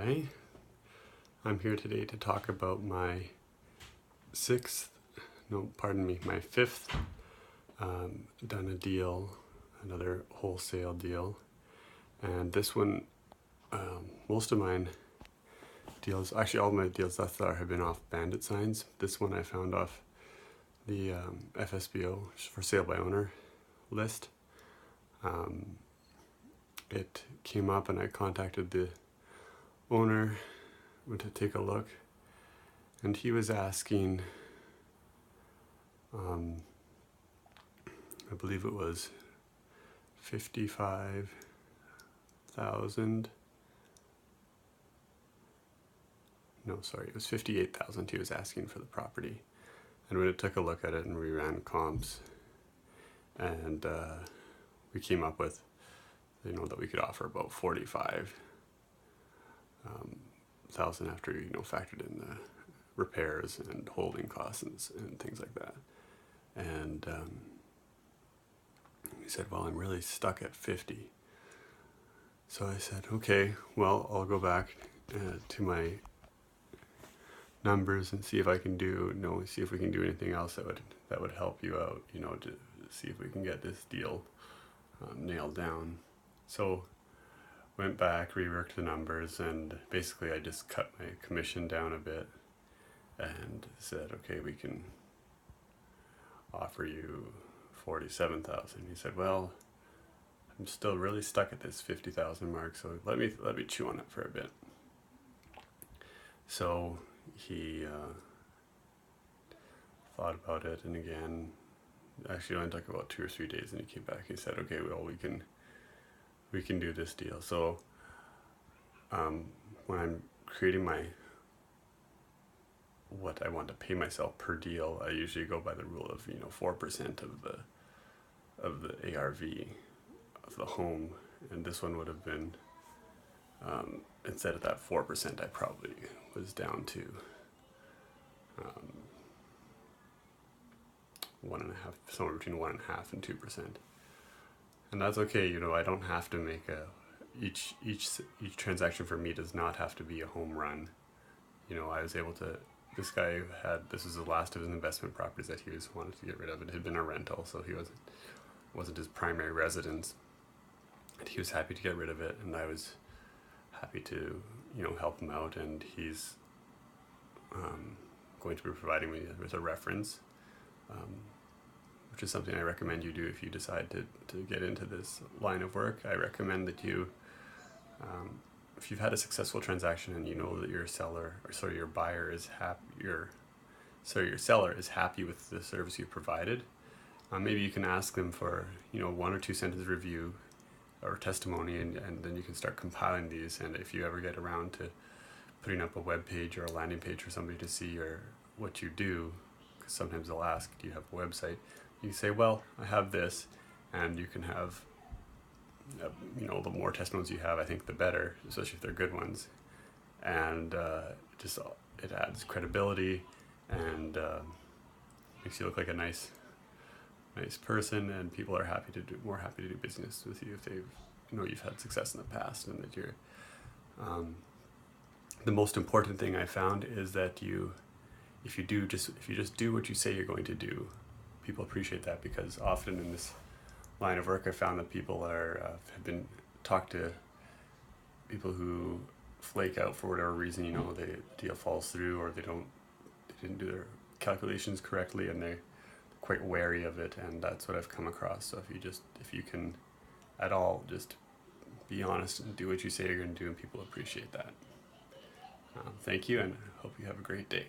Hi, I'm here today to talk about my my fifth done a deal, another wholesale deal. And this one, most of mine deals, actually all my deals thus far have been off bandit signs. This one I found off the FSBO, for sale by owner list. It came up and I contacted the owner, went to take a look, and he was asking, I believe it was 55,000. No, sorry, it was 58,000 he was asking for the property. And when I took a look at it and we ran comps, and we came up with, that we could offer about 45,000 after factored in the repairs and holding costs and things like that. And he said, well, I'm really stuck at 50. So I said, okay, well, I'll go back to my numbers and see if I can see if we can do anything else that would help you out, to see if we can get this deal nailed down. So went back, reworked the numbers, and basically I just cut my commission down a bit and said, okay, we can offer you 47,000. He said, well, I'm still really stuck at this 50,000 mark, so let me chew on it for a bit. So he thought about it, and again, actually it only took about 2 or 3 days, and he came back. He said, okay, well, we can do this deal. So when I'm creating what I want to pay myself per deal, I usually go by the rule of 4% of the ARV of the home, and this one would have been instead of that 4%, I probably was down to 1.5, somewhere between 1.5 and 2%, and that's okay. I don't have to make each transaction for me does not have to be a home run. I was able to. This guy this was the last of his investment properties that he wanted to get rid of. It had been a rental, so he wasn't his primary residence, and he was happy to get rid of it, and I was happy to help him out. And he's going to be providing me with a reference, which is something I recommend you do if you decide to get into this line of work. I recommend that you, if you've had a successful transaction and you know that your seller is happy with the service you provided, maybe you can ask them for 1 or 2 sentence review or testimony, and then you can start compiling these. And if you ever get around to putting up a web page or a landing page for somebody to see what you do, because sometimes they'll ask, do you have a website? You say, well, I have this, and you can have the more testimonies you have, I think the better, especially if they're good ones. And it adds credibility and makes you look like a nice person, and people are more happy to do business with you if you've had success in the past, and that you're the most important thing I found is that if you just do what you say you're going to do, people appreciate that, because often in this line of work I found that people have been talked to people who flake out for whatever reason. The deal falls through, or they didn't do their calculations correctly, and they're quite wary of it, and that's what I've come across. So if you can at all just be honest and do what you say you're going to do, and people appreciate that. Thank you, and hope you have a great day.